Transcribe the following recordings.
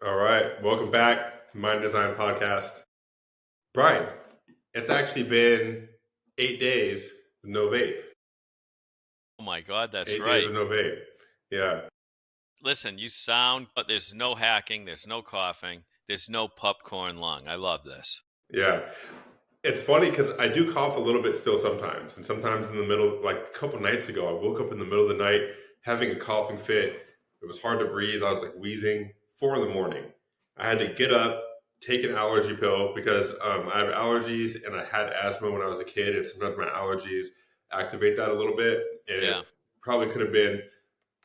All right, welcome back to Mind Design Podcast. Brian, it's actually been 8 days with no vape. Oh my God, that's 8 days right. with no vape. Yeah, Listen, you sound, but there's no hacking, there's no coughing, there's no popcorn lung. I love this. yeah. It's funny because I do cough a little bit still sometimes, and sometimes in the middle, like a couple nights ago, I woke up in the middle of the night having a coughing fit. It was hard to breathe. I was like wheezing. 4 in the morning. I had to get up, take an allergy pill because I have allergies and I had asthma when I was a kid, and sometimes my allergies activate that a little bit. And Yeah. it probably could have been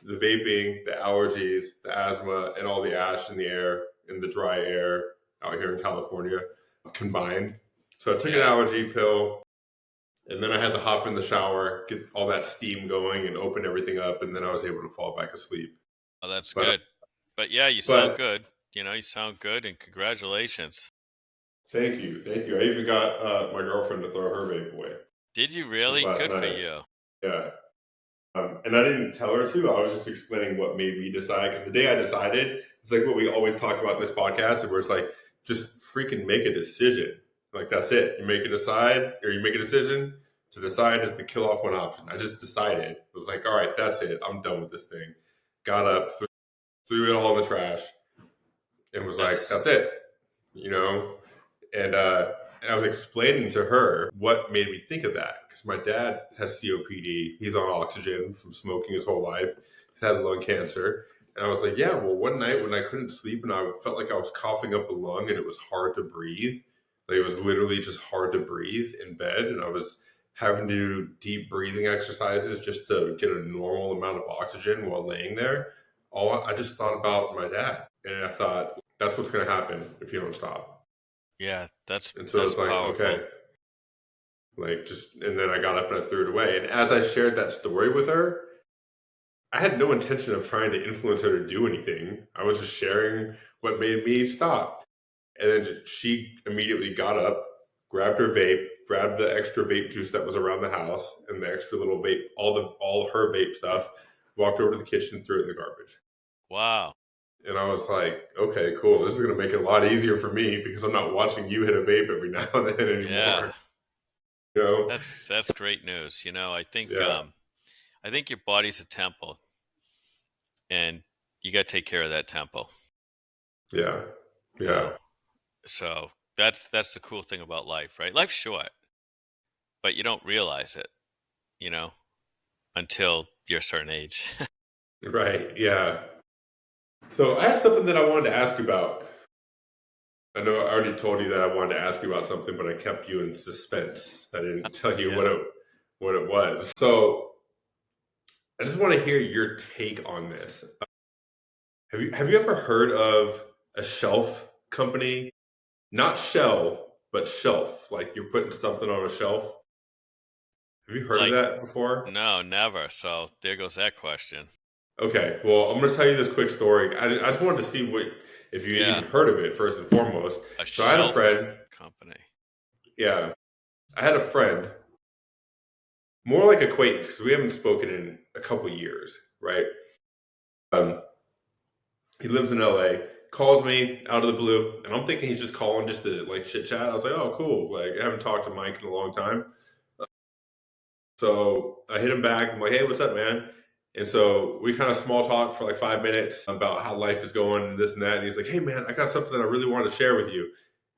the vaping, the allergies, the asthma, and all the ash in the air, in the dry air out here in California combined. So I took an Yeah. allergy pill, and then I had to hop in the shower, get all that steam going, and open everything up, and then I was able to fall back asleep. Oh, that's But good. But yeah, you sound but good. You sound good and congratulations. thank you, thank you. I even got my girlfriend to throw her vape away Did you just really? last Good for night. you. Yeah, and I didn't tell her to. I was just explaining what made me decide because the day I decided, it's like what we always talk about in this podcast, where it's like just freaking make a decision. Like that's it. You make a decide or you make a decision. To decide is to kill off one option. I just decided. It was like, all right, that's it. I'm done with this thing. Got up, threw it all in the trash, and was like, That's that's it. You know, and I was explaining to her what made me think of that because my dad has COPD. He's on oxygen from smoking his whole life. He's had lung cancer. And I was like, yeah, well, one night when I couldn't sleep and I felt like I was coughing up a lung and it was hard to breathe, like it was literally just hard to breathe in bed. And I was having to do deep breathing exercises just to get a normal amount of oxygen while laying there. I just thought about my dad. And I thought, that's what's going to happen if you don't stop. yeah, that's And so that's it's like, powerful. okay, like just, and then I got up and I threw it away. And as I shared that story with her, I had no intention of trying to influence her to do anything. I was just sharing what made me stop. And then she immediately got up, grabbed her vape, grabbed the extra vape juice that was around the house and the extra little vape, all her vape stuff, walked over to the kitchen, threw it in the garbage. Wow. And I was like, okay, cool. This is going to make it a lot easier for me because I'm not watching you hit a vape every now and then Yeah. anymore. You know? That's great news. Yeah. I think your body's a temple and you got to take care of that temple, Yeah. you know. Yeah. So that's the cool thing about life, right? Life's short, but you don't realize it, you know, until you're a certain age. Right. Yeah. So I had something that I wanted to ask you about. I know I already told you that I wanted to ask you about something, but I kept you in suspense. I didn't tell you Yeah. what it was. So I just want to hear your take on this. Have you ever heard of a shelf company? Not shell, but shelf. Like you're putting something on a shelf. Have you heard of Like, that before? no, never. So there goes that question. Okay, well, I'm going to tell you this quick story. I just wanted to see what if you had Yeah. even heard of it first and foremost. A So I had a shelf friend. company. Yeah, I had a friend, more like acquaintance because we haven't spoken in a couple years, right? Um, he lives in LA. Calls me out of the blue, and I'm thinking he's just calling just to like chit chat. I was like, oh, cool. Like I haven't talked to Mike in a long time. So I hit him back. I'm like, hey, what's up, man? And so we kind of small talk for like 5 minutes about how life is going and this and that. And he's like, hey, man, I got something I really wanted to share with you.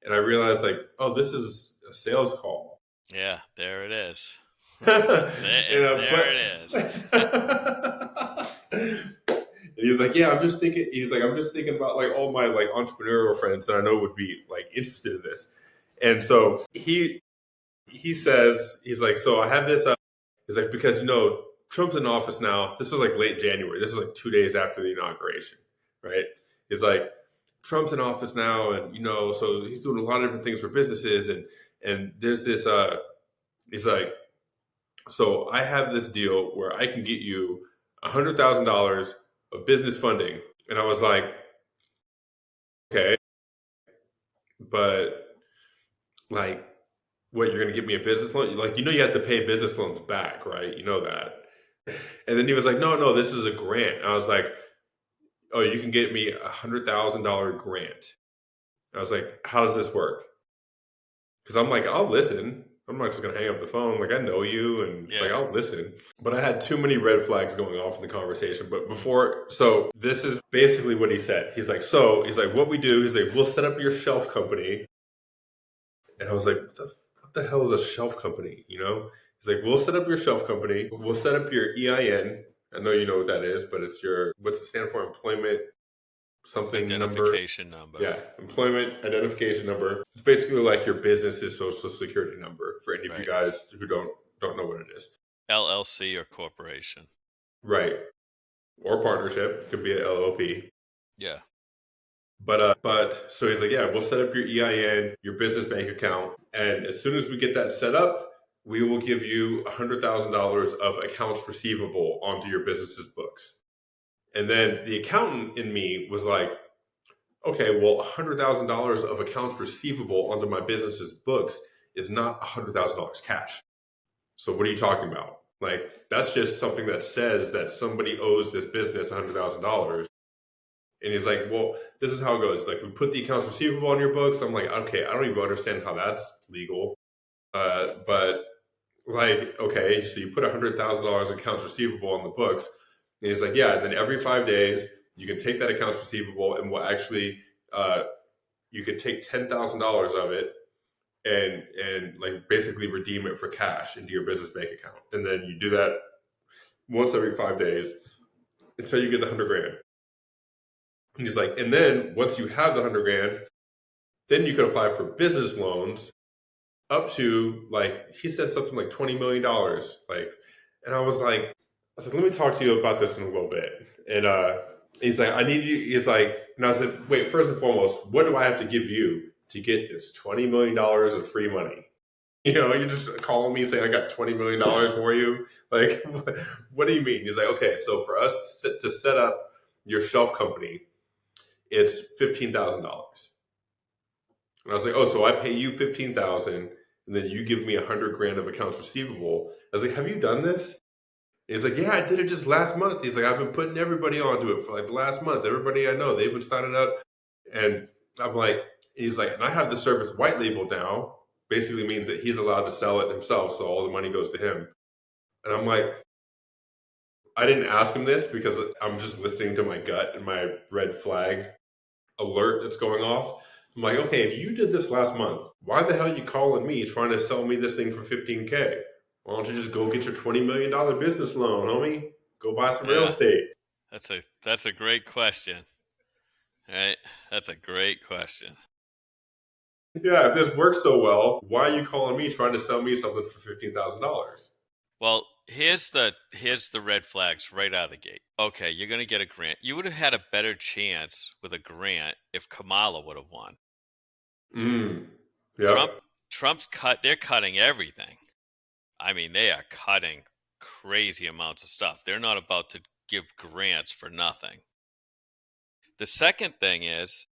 And I realized, like, oh, this is a sales call. Yeah, there it is. you know, There it is. and he was like, yeah, I'm just thinking. He's like, I'm just thinking about like all my like entrepreneurial friends that I know would be like interested in this. And so he says, he's like, so I have this. He's like, because Trump's in office now. This was like late January. This was like 2 days after the inauguration, right? He's like, Trump's in office now, and so he's doing a lot of different things for businesses, and there's this. He's like, so I have this deal where I can get you $100,000 of business funding, and I was like, okay, but like, what, you're gonna give me a business loan? Like, you have to pay business loans back, right? You know that. And then he was like, no, this is a grant. And I was like, oh, you can get me $100,000 grant. I was like, how does this work? Because I'm like, I'll listen. I'm not just gonna hang up the phone. Like I know you, and like Yeah. I'll listen. But I had too many red flags going off in the conversation. But Mm. before, so this is basically what he said. He's like, what we do is like, we'll set up your shelf company. And I was like, what the hell is a shelf company? You know? He's like, we'll set up your shelf company. We'll set up your EIN. I know you know what that is, but it's your, what's it stand for? Employment something number. Identification number. Yeah, employment identification number. It's basically like your business's social security number for any of you Right. guys who don't know what it is. LLC or corporation. Right. Or partnership. It could be an LLP. Yeah. But so he's like, yeah, we'll set up your EIN, your business bank account, and as soon as we get that set up, we will give you $100,000 of accounts receivable onto your business's books. And then the accountant in me was like, okay, well, $100,000 of accounts receivable onto my business's books is not $100,000 cash. So what are you talking about? Like, that's just something that says that somebody owes this business $100,000. And he's like, well, this is how it goes. Like, we put the accounts receivable on your books. I'm like, okay, I don't even understand how that's legal. But like, okay, so you put $100,000 accounts receivable on the books. And he's like, yeah, and then every 5 days, you can take that accounts receivable and we'll actually, you could take $10,000 of it and like basically redeem it for cash into your business bank account. And then you do that once every 5 days until you get the 100 grand. And he's like, and then once you have the 100 grand, then you can apply for business loans up to like he said something like $20 million. Like, and I was like, let me talk to you about this in a little bit. And he's like, I need you. He's like, and I said, wait, first and foremost, what do I have to give you to get this $20 million of free money? You know, you just calling me saying I got $20 million for you. Like, what do you mean? He's like, okay, so for us to set up your shelf company, it's $15,000. And I was like, oh, so I pay you 15,000, and then you give me 100 grand of accounts receivable. I was like, have you done this? And he's like, yeah, I did it just last month. He's like, I've been putting everybody onto it for like the last month. Everybody I know, they've been signing up. And I'm like, he's like, and I have the service white labeled now. Basically means that he's allowed to sell it himself, so all the money goes to him. And I'm like, I didn't ask him this because I'm just listening to my gut and my red flag alert that's going off. I'm like, okay, if you did this last month, why the hell are you calling me trying to sell me this thing for 15K? Why don't you just go get your $20 million business loan, homie? Go buy some real Yeah. estate. That's a great question. Right? That's a great question. Yeah, if this works so well, why are you calling me trying to sell me something for $15,000? Well, here's the red flags right out of the gate. Okay, you're gonna get a grant. You would have had a better chance with a grant if Kamala would have won. Mm. Trump Yep. they're cutting everything. I mean, they are cutting crazy amounts of stuff. They're not about to give grants for nothing. The second thing is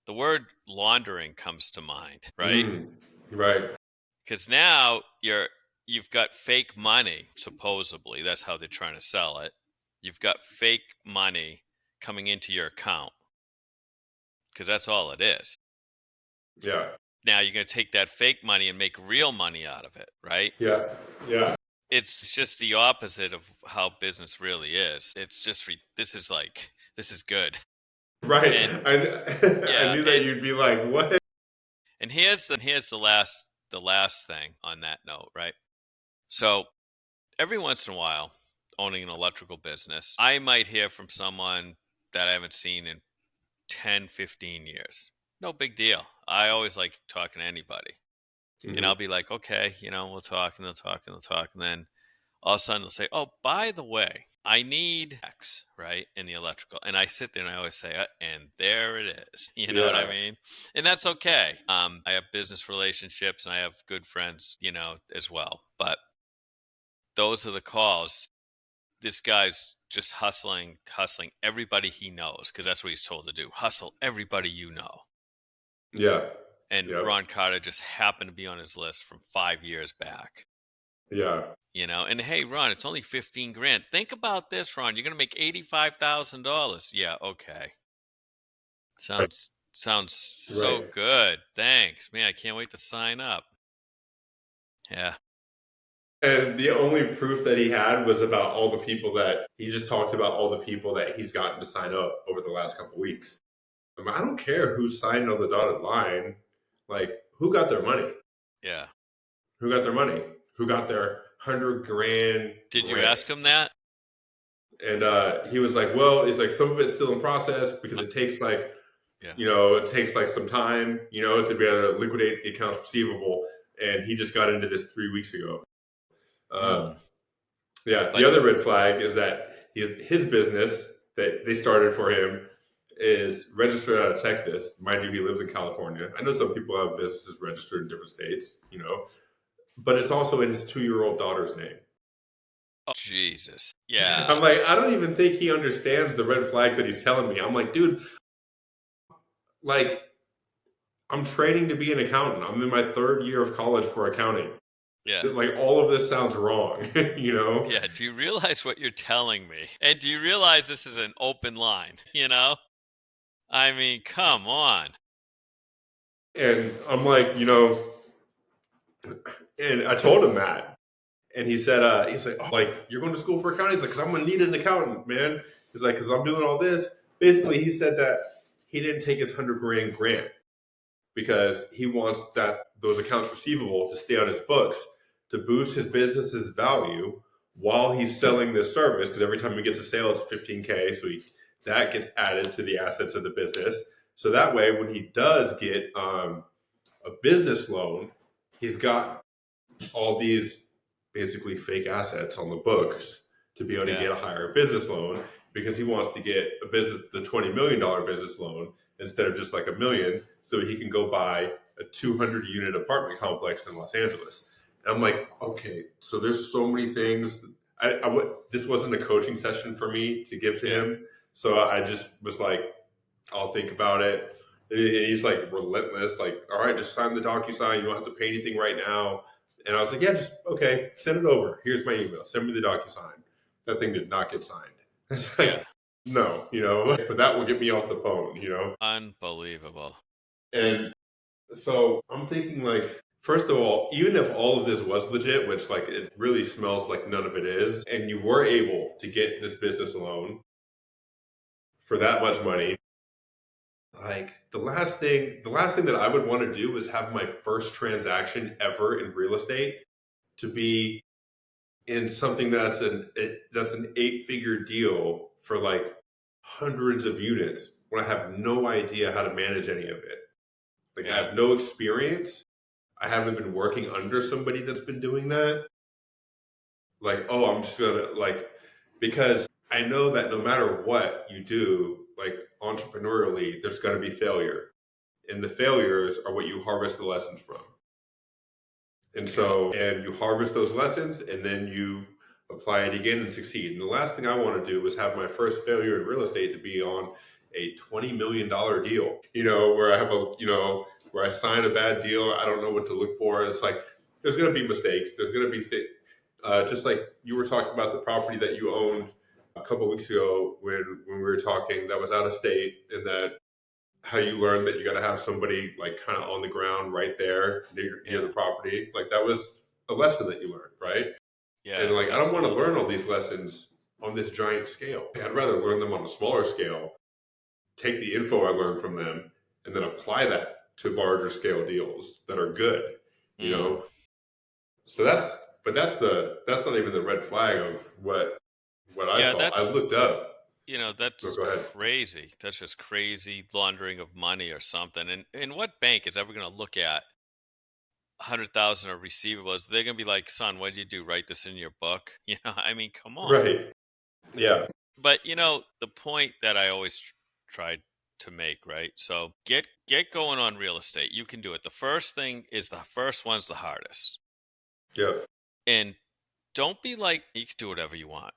the word laundering comes to mind, right? Mm. Right. Because now you've got fake money, supposedly. That's how they're trying to sell it. You've got fake money coming into your account because that's all it is. Yeah. Now you're going to take that fake money and make real money out of it, right? Yeah. Yeah. It's just the opposite of how business really is. It's just this is good. Right. And I yeah, knew that you'd be like, what? and here's the last thing on that note, right? So every once in a while, owning an electrical business, I might hear from someone that I haven't seen in 10, 15 years. No big deal. I always like talking to anybody. And I'll Mm-hmm. be like, okay, we'll talk and they'll talk and they'll talk. And then all of a sudden they'll say, oh, by the way, I need X, right, in the electrical. And I sit there and I always say, and there it is. You know what I Yeah. mean? And that's okay. I have business relationships and I have good friends, as well. But those are the calls. This guy's just hustling everybody he knows because that's what he's told to do. Hustle everybody you know. Yeah. And Yep. Ron Carter just happened to be on his list from 5 years back. Yeah. And hey, Ron, it's only 15 grand. Think about this, Ron. You're going to make $85,000. Yeah, okay. Right. Sounds so Right. good. Thanks. Man, I can't wait to sign up. Yeah. And the only proof that he had was about all the people that he just talked about all the people that he's gotten to sign up over the last couple weeks. I don't care who signed on the dotted line. Like, who got their money? Yeah. Who got their money? Who got their 100 grand Did you grant? ask him that? And he was like, well, it's like some of it's still in process because it takes like, Yeah. it takes like some time, to be able to liquidate the accounts receivable. And he just got into this 3 weeks ago. Uh, Mm. yeah. The But other red flag is that his business that they started for him is registered out of Texas. Mind you, he lives in California. I know some people have businesses registered in different states, but it's also in his 2-year-old daughter's name. oh, Jesus. I'm Yeah. like, I don't even think he understands the red flag that he's telling me. I'm like, dude, like, I'm training to be an accountant. I'm in my 3rd year of college for accounting. Yeah. Like, all of this sounds wrong, Yeah. Do you realize what you're telling me? And do you realize this is an open line? I mean, come on. And I'm like, and I told him that. And he's like, oh, like, you're going to school for accounting? He's like, because I'm going to need an accountant, man. He's like, because I'm doing all this. Basically, he said that he didn't take his 100 grand grant because he wants those accounts receivable to stay on his books to boost his business's value while he's selling this service. Because every time he gets a sale, it's 15K, so that gets added to the assets of the business. So that way, when he does get a business loan, he's got all these basically fake assets on the books to be able to Yeah. get a higher business loan because he wants to get the $20 million business loan instead of just like a million, so he can go buy a 200 unit apartment complex in Los Angeles. And I'm like, okay, so there's so many things. This wasn't a coaching session for me to give to Yeah. him, so I just was like, I'll think about it. And he's like relentless, like, all right, just sign the DocuSign. You don't have to pay anything right now. And I was like, yeah, just okay, send it over. Here's my email. Send me the DocuSign. That thing did not get signed. It's Yeah. like, no, but that will get me off the phone. Unbelievable. And so I'm thinking, like, first of all, even if all of this was legit, which like it really smells like none of it is, and you were able to get this business loan for that much money, like the last thing that I would want to do is have my first transaction ever in real estate to be in something that's an 8-figure deal for like hundreds of units when I have no idea how to manage any of it. Like, I Yeah. have no experience. I haven't been working under somebody that's been doing that. Like, oh, I'm just gonna like, because I know that no matter what you do, like entrepreneurially, there's gonna be failure. And the failures are what you harvest the lessons from. And Yeah. so, and you harvest those lessons and then you apply it again and succeed. And the last thing I want to do was have my first failure in real estate to be on a $20 million deal, where where I sign a bad deal. I don't know what to look for. It's like, there's going to be mistakes. There's going to be, just like you were talking about the property that you owned a couple of weeks ago when we were talking, that was out of state, and that how you learn that you got to have somebody like kind of on the ground right there near the Yeah. property. Like, that was a lesson that you learned, right? And Yeah. like, I don't want to Absolutely. learn all these lessons on this giant scale. I'd rather learn them on a smaller scale, take the info I learned from them, and then apply that to larger scale deals that are good, you Mm. know? So that's not even the red flag of what I Yeah. saw. I looked up. Oh, That's go ahead. crazy. That's just crazy laundering of money or something. And what bank is ever going to look at 100,000 of receivables? They're going to be like, son, what did you do? Write this in your book? I mean, come on. Right. Yeah. But the point that I always tried to make, right? So get going on real estate. You can do it. The first thing is the first one's the hardest. Yep. And don't be like you can do whatever you want.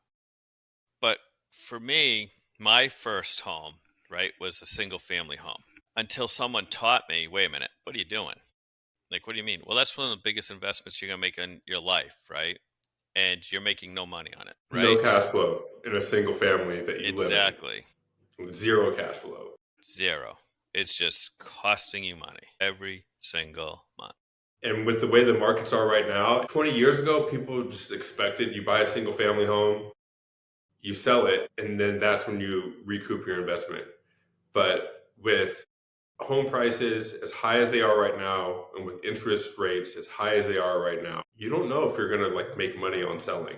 But for me, my first home, right, was a single family home. Until someone taught me, wait a minute, what are you doing? Like, what do you mean? Well, that's one of the biggest investments you're going to make in your life, right? And you're making no money on it, No right? cash flow in a single family that you live Exactly. in. Zero cash flow. Zero. It's just costing you money every single month. And with the way the markets are right now, 20 years ago, people just expected you buy a single family home, you sell it, and then that's when you recoup your investment. But with home prices as high as they are right now, and with interest rates as high as they are right now, you don't know if you're going to like make money on selling.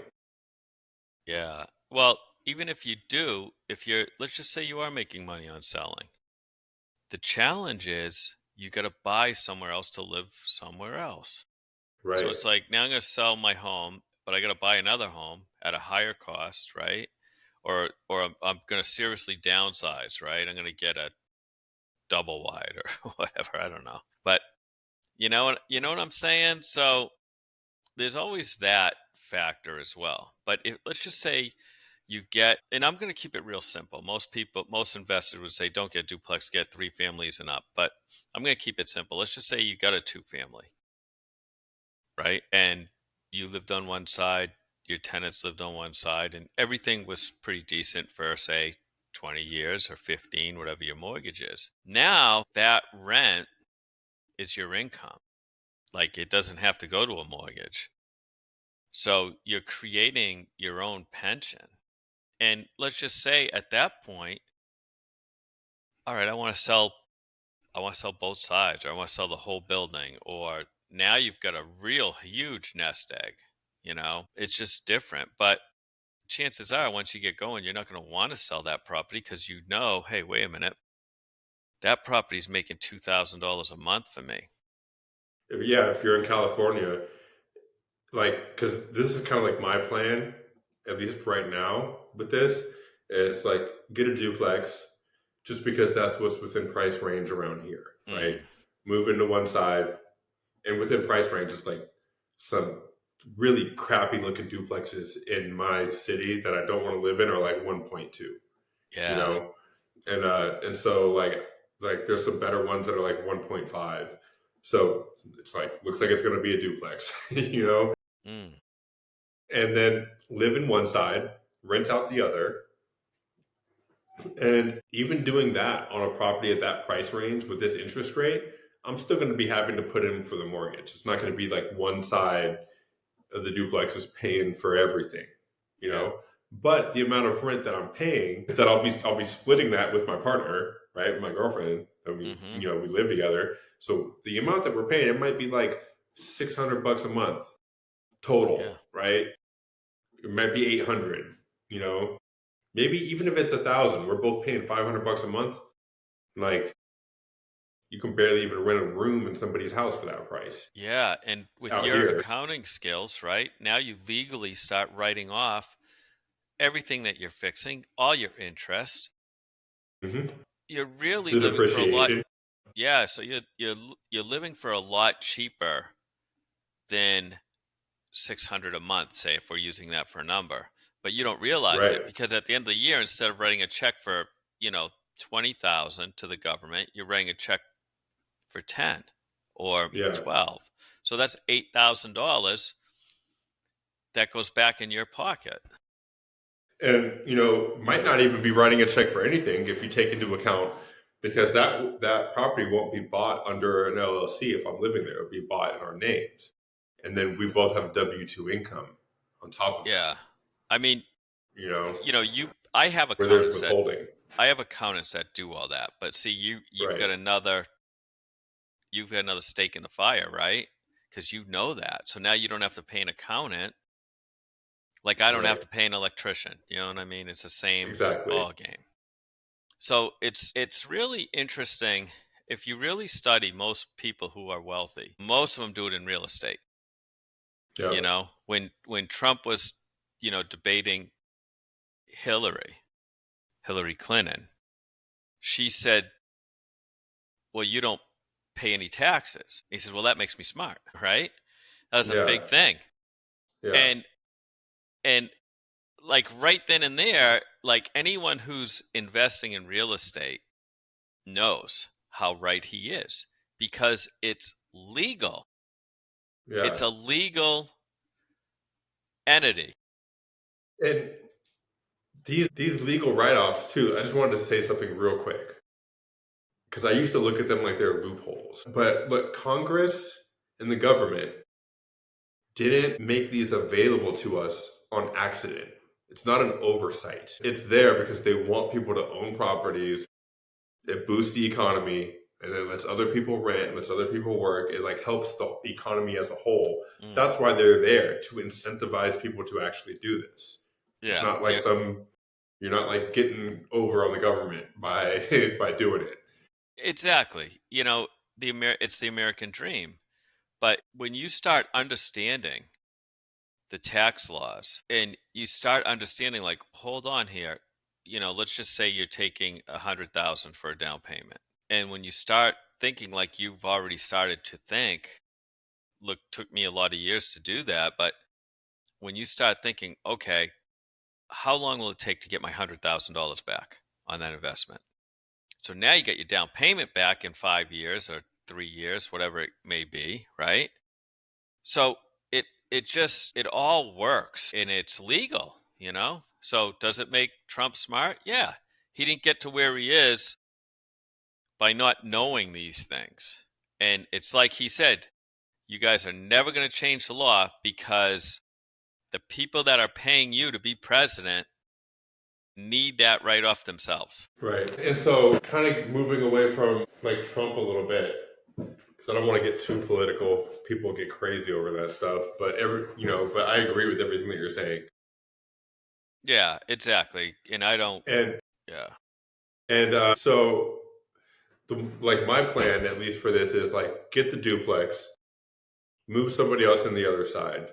Yeah. Well, even if you do, if you're, let's just say you are making money on selling, the challenge is you got to buy somewhere else to live somewhere else. So Right. it's like, now I'm going to sell my home, but I got to buy another home at a higher cost, right? Or I'm going to seriously downsize, right? I'm going to get a double wide or whatever. I don't know. But you know what I'm saying? So there's always that factor as well. But let's just say you get, and I'm going to keep it real simple. Most investors would say, don't get duplex, get 3 families and up. But I'm going to keep it simple. Let's just say you got a 2-family, right? And you lived on one side, your tenants lived on one side, and everything was pretty decent for, say, 20 years or 15, whatever your mortgage is. Now that rent is your income. Like, it doesn't have to go to a mortgage. So you're creating your own pension. And let's just say at that point, all right, I want to sell both sides, or I want to sell the whole building, or now you've got a real huge nest egg. It's just different. But chances are, once you get going, you're not going to want to sell that property because hey, wait a minute, that property's making $2,000 a month for me. Yeah, if you're in California, like, because this is kind of like my plan, at least right now with this, is like get a duplex just because that's what's within price range around here, right? Mm, Move into one side, and within price range is like some really crappy looking duplexes in my city that I don't want to live in are like 1.2, you yeah. know? And so like there's some better ones that are like 1.5. So it's like looks like it's going to be a duplex, you know? Mm, And then live in one side, rent out the other. And even doing that on a property at that price range with this interest rate, I'm still going to be having to put in for the mortgage. It's not going to be like one side of the duplex is paying for everything, you yeah. know. But the amount of rent that I'm paying, that I'll be splitting that with my partner, right, my girlfriend. That Mm-hmm. we live together. So the amount that we're paying, it might be like $600 a month Yeah. total, right? It might be 800, you know. Maybe even if it's 1,000, we're both paying $500 a month. Like you can barely even rent a room in somebody's house for that price Yeah. And with out your here. accounting skills, right? Now you legally start writing off everything that you're fixing, all your interest. Hmm. You're really The living for a lot. depreciation, Yeah, so you're living for a lot cheaper than 600 a month, say, if we're using that for a number. But you don't realize it right? because at the end of the year, instead of writing a check for, 20,000 to the government, you're writing a check for 10 or Yeah. 12. So that's $8,000 that goes back in your pocket. And might not even be writing a check for anything if you take into account, because that property won't be bought under an LLC if I'm living there. It'll be bought in our names, and then we both have W-2 income on top of that. Yeah. I mean, You know, I have where there's accountants that withholding, do all that. But see, right? you've got another stake in the fire, right? Because you know that. So now you don't have to pay an accountant. Like, I don't have Right. to pay an electrician. You know what I mean? It's the same Exactly. ball game. So it's really interesting. If you really study most people who are wealthy, most of them do it in real estate. Yep. When Trump was, debating Hillary, Hillary Clinton, she said, "Well, you don't pay any taxes." He says, "Well, that makes me smart, right?" That was a Yeah. big thing. Yeah. And and like right then and there, like anyone who's investing in real estate knows how right he is because it's legal. Yeah. It's a legal entity. And these legal write-offs too, I just wanted to say something real quick. Because I used to look at them like they're loopholes. But look, Congress and the government didn't make these available to us on accident. It's not an oversight. It's there because they want people to own properties. It boosts the economy, and then lets other people rent, lets other people work. It like helps the economy as a whole. That's why they're there, to incentivize people to actually do this. It's Yeah. not like you're not like getting over on the government by by doing it. Exactly. It's the American dream. But when you start understanding the tax laws and you start understanding, like, hold on here, let's just say you're taking 100,000 for a down payment. And when you start thinking like you've already started to think, look, took me a lot of years to do that, but when you start thinking, okay, how long will it take to get my $100,000 back on that investment? So now you get your down payment back in 5 years or 3 years, whatever it may be, right? So it all works and it's legal. So does it make Trump smart? Yeah. He didn't get to where he is by not knowing these things. And it's like he said, you guys are never going to change the law because the people that are paying you to be president need that right off themselves. Right. And so kind of moving away from like Trump a little bit, because I don't want to get too political. People get crazy over that stuff. But but I agree with everything that you're saying. Yeah, exactly. And I don't, And yeah. so like my plan, at least for this, is like get the duplex, move somebody else in the other side,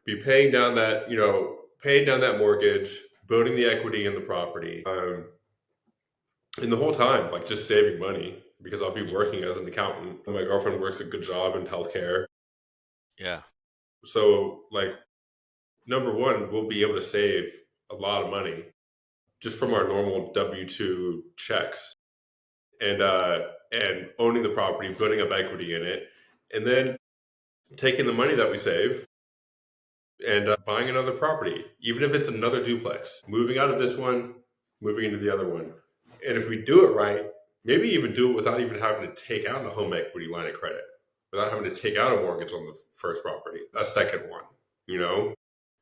be paying down that mortgage, building the equity in the property, and the whole time like just saving money because I'll be working as an accountant. My girlfriend works a good job in healthcare, Yeah. so like number one, we'll be able to save a lot of money just from our normal W-2 checks, and owning the property, building up equity in it, and then taking the money that we save and buying another property, even if it's another duplex, moving out of this one, moving into the other one. And if we do it right, maybe even do it without even having to take out a home equity line of credit, without having to take out a mortgage on the first property, a second one,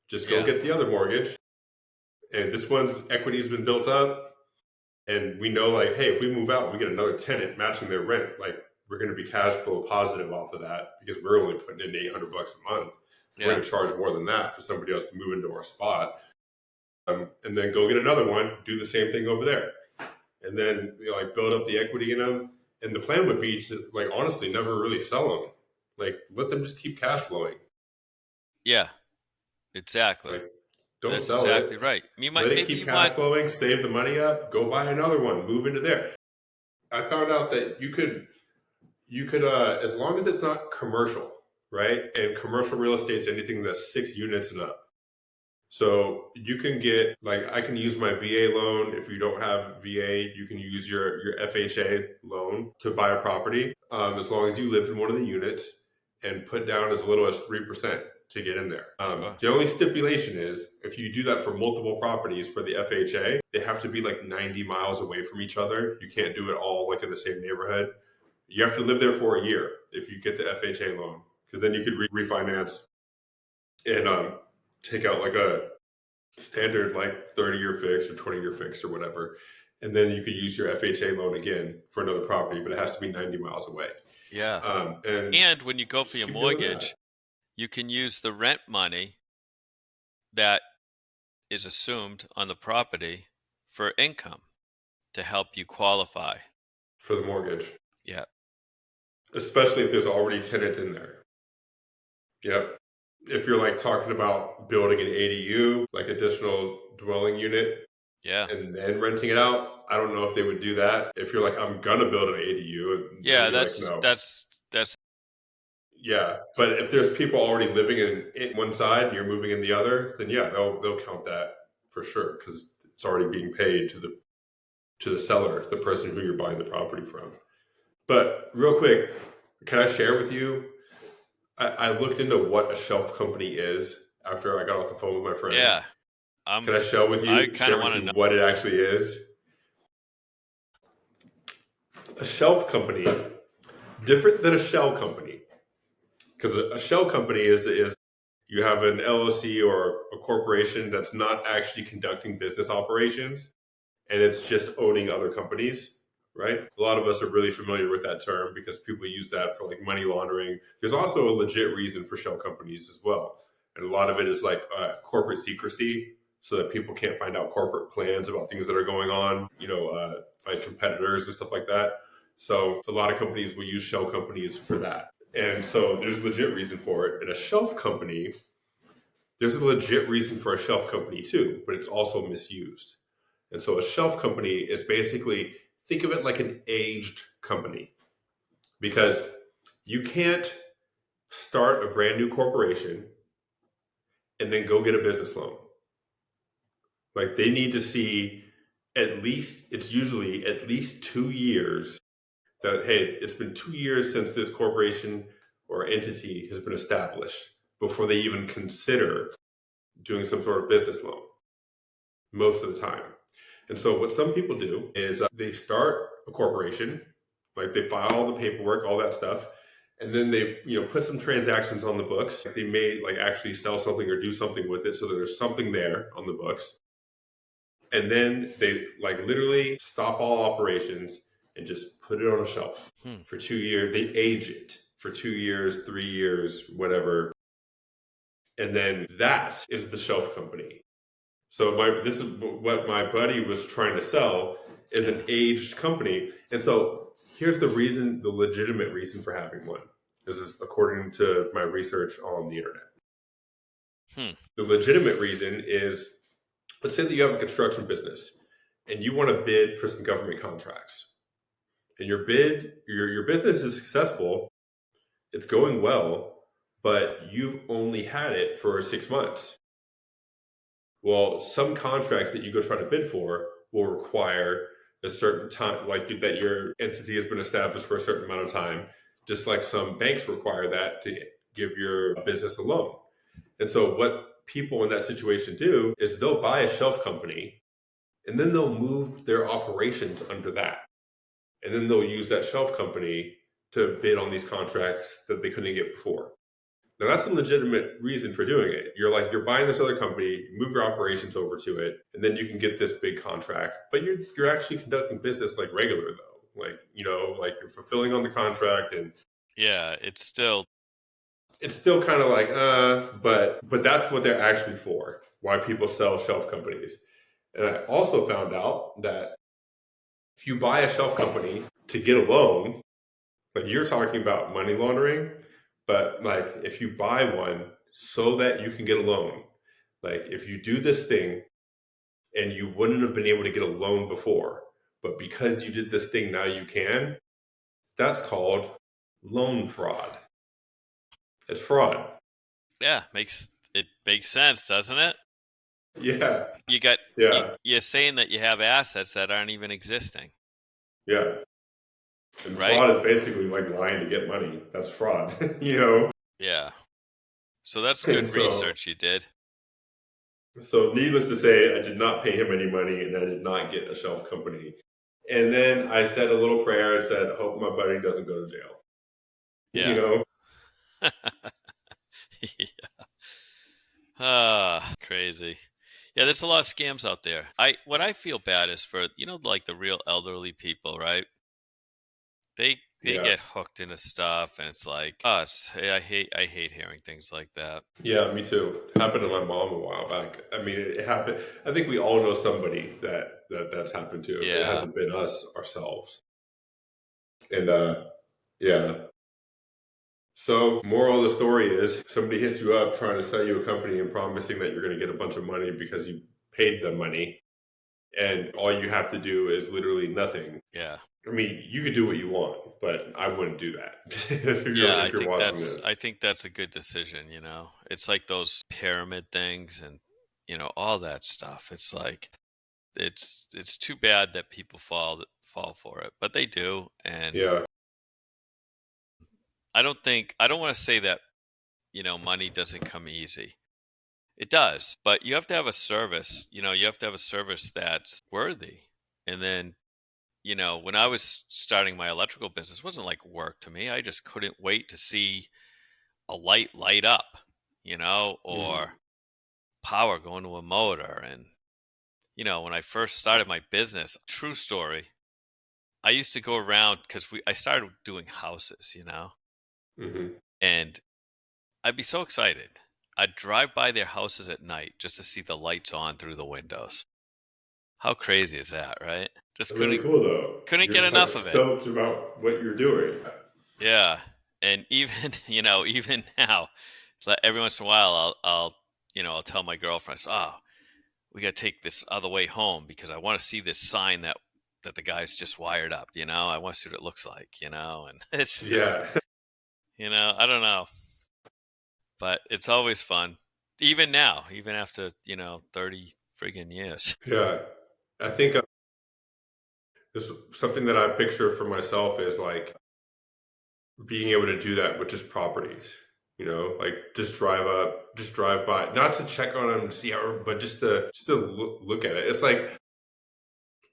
just go Yeah. get the other mortgage. And this one's equity's been built up. And we know, like, hey, if we move out, we get another tenant matching their rent. Like, we're going to be cash flow positive off of that because we're only putting in $800 a month. We're Yeah. going to charge more than that for somebody else to move into our spot, and then go get another one, do the same thing over there, and then like build up the equity in them. And the plan would be to, like, honestly, never really sell them. Like, let them just keep cash flowing. Yeah. Exactly. Like, don't That's sell exactly it. right. Let it Maybe keep you cash want, flowing. Save the money up. Go buy another one. Move into there. I found out that you could as long as it's not commercial, right? And commercial real estate is anything that's 6 units and up. So you can get, like, I can use my VA loan. If you don't have VA, you can use your FHA loan to buy a property, as long as you live in one of the units, and put down as little as 3% to get in there. sure. The only stipulation is if you do that for multiple properties for the FHA, they have to be like 90 miles away from each other. You can't do it all like in the same neighborhood. You have to live there for a year if you get the FHA loan, because then you could refinance and take out like a standard like 30-year fix or 20-year fix or whatever. And then you could use your FHA loan again for another property, but it has to be 90 miles away. Yeah. And And when you go for just your keep doing that. mortgage, you can use the rent money that is assumed on the property for income to help you qualify. For the mortgage, Yeah. especially if there's already tenants in there. Yep. If you're like talking about building an ADU, like additional dwelling unit, Yeah. and then renting it out, I don't know if they would do that. If you're like, I'm gonna build an ADU, they'd Yeah, be like, no. that's Yeah, but if there's people already living in one side and you're moving in the other, then yeah, they'll count that for sure because it's already being paid to the seller, the person who you're buying the property from. But real quick, Can I share with you? I looked into what a shelf company is after I got off the phone with my friend. Yeah. Can I share with I you kind of share with want to you know. what it actually is? A shelf company, different than a shell company, because a shell company is you have an LLC or a corporation that's not actually conducting business operations, and it's just owning other companies, right? A lot of us are really familiar with that term because people use that for like money laundering. There's also a legit reason for shell companies as well. And a lot of it is like corporate secrecy so that people can't find out corporate plans about things that are going on, like competitors and stuff like that. So a lot of companies will use shell companies for that. And so there's a legit reason for it. And a shelf company, there's a legit reason for a shelf company too, but it's also misused. And so a shelf company is basically, think of it like an aged company, because you can't start a brand new corporation and then go get a business loan. Like they need to see it's usually at least 2 years that, hey, it's been 2 years since this corporation or entity has been established before they even consider doing some sort of business loan most of the time. And so what some people do is they start a corporation, like they file all the paperwork, all that stuff, and then they put some transactions on the books. Like they may like actually sell something or do something with it so that there's something there on the books. And then they like literally stop all operations and just put it on a shelf for 2 years. They age it for 2 years, 3 years, whatever. And then that is the shelf company. So this is what my buddy was trying to sell is an aged company. And so here's the legitimate reason for having one. This is according to my research on the internet. The legitimate reason is, let's say that you have a construction business and you want to bid for some government contracts. And your business is successful, it's going well, but you've only had it for 6 months. Well, some contracts that you go try to bid for will require a certain time, like that your entity has been established for a certain amount of time, just like some banks require that to give your business a loan. And so, what people in that situation do is they'll buy a shelf company and then they'll move their operations under that. And then they'll use that shelf company to bid on these contracts that they couldn't get before. Now that's a legitimate reason for doing it. You're buying this other company, move your operations over to it, and then you can get this big contract. But you're actually conducting business like regular though. Like you're fulfilling on the contract, and Yeah, it's still kind of like but that's what they're actually for. Why people sell shelf companies. And I also found out that if you buy a shelf company to get a loan, like you're talking about money laundering, but like if you buy one so that you can get a loan, like if you do this thing and you wouldn't have been able to get a loan before, but because you did this thing now you can, that's called loan fraud. It's fraud. makes sense, doesn't it? Yeah. You got Yeah. you're saying that you have assets that aren't even existing, Yeah. And right? fraud is basically like lying to get money. That's fraud. Yeah. So that's And good so research you did. needless to say, I did not pay him any money and I did not get a shelf company. And then I said a little prayer and said, hope my buddy doesn't go to jail. You Yeah. know? Yeah. Crazy. Yeah, there's a lot of scams out there. What I feel bad is for, like the real elderly people, right? They Yeah. get hooked into stuff and it's like us. I hate hearing things like that. Yeah, me too. It happened to my mom a while back. I mean, it happened. I think we all know somebody that's happened to if it Yeah. hasn't been us ourselves. And yeah. So, moral of the story is somebody hits you up trying to sell you a company and promising that you're going to get a bunch of money because you paid them money. And all you have to do is literally nothing. Yeah. I mean, you could do what you want, but I wouldn't do that if Yeah, you're watching this. I think that's a good decision. It's like those pyramid things and all that stuff. It's like it's too bad that people fall for it, but they do. And Yeah. I don't want to say that, money doesn't come easy. It does, but you have to have a service, you have to have a service that's worthy. And then, when I was starting my electrical business, it wasn't like work to me. I just couldn't wait to see a light up, Mm-hmm. or power going to a motor. And, when I first started my business, true story, I used to go around because I started doing houses, Mm-hmm. and I'd be so excited. I'd drive by their houses at night just to see the lights on through the windows. How crazy is that, right? Just Really couldn't cool though. couldn't You're get just like enough of it. stoked about what you're doing. Yeah. And even, even now, it's like every once in a while I'll tell my girlfriend, I say, "Oh, we got to take this other way home because I want to see this sign that the guy's just wired up, I want to see what it looks like, and it's just, Yeah, I don't know, but it's always fun. Even now, even after, 30 friggin' years. yeah. I think this something that I picture for myself is like being able to do that with just properties. Like just drive up, just drive by, not to check on them, see how, but just to look at it. It's like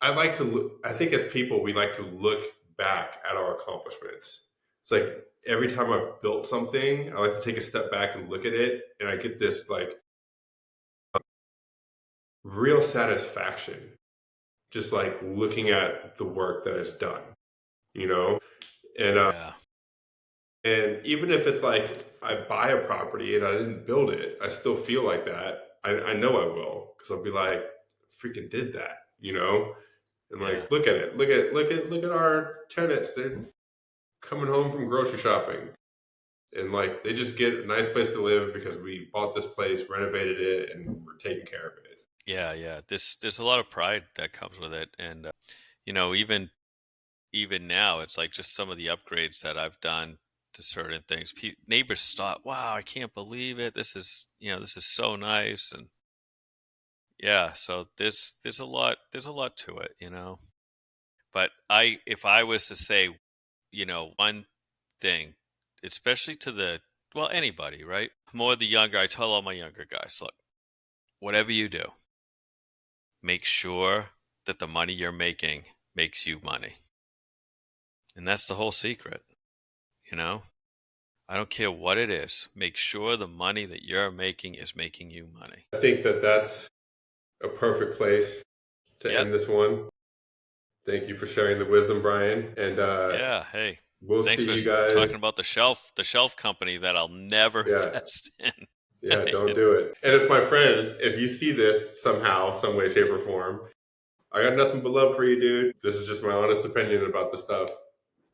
I like to look. I think as people, we like to look back at our accomplishments. It's like every time I've built something, I like to take a step back and look at it, and I get this like real satisfaction just like looking at the work that is done. You know, and Yeah. and even if it's like I buy a property and I didn't build it, I still feel like that. I know I will because I'll be like, freaking did that, And Yeah. like, look at it, look at our tenants. They're coming home from grocery shopping, and like they just get a nice place to live because we bought this place, renovated it, and we're taking care of it. Yeah. Yeah. There's a lot of pride that comes with it. And, even now, it's like just some of the upgrades that I've done to certain things. Neighbors stop. Wow, I can't believe it. This is so nice. And yeah, so there's a lot to it. But if I was to say, one thing, especially to anybody, right? More the younger, I tell all my younger guys, look, whatever you do, make sure that the money you're making makes you money. And that's the whole secret, you know? I don't care what it is. Make sure the money that you're making is making you money. I think that that's a perfect place to Yep. end this one. Thank you for sharing the wisdom, Brian, and Yeah. Hey, we'll thanks see for you guys. talking about the shelf company that I'll never Yeah, invest in. yeah, don't do it. And if my friend, if you see this somehow, some way, shape, or form, I got nothing but love for you, dude. This is just my honest opinion about the stuff.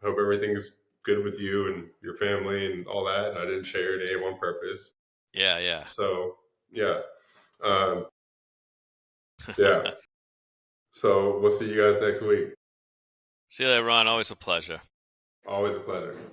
Hope everything's good with you and your family and all that. I didn't share it on purpose. Yeah. Yeah. So, yeah. Um, yeah. So, we'll see you guys next week. See you later, Ron. Always a pleasure. Always a pleasure.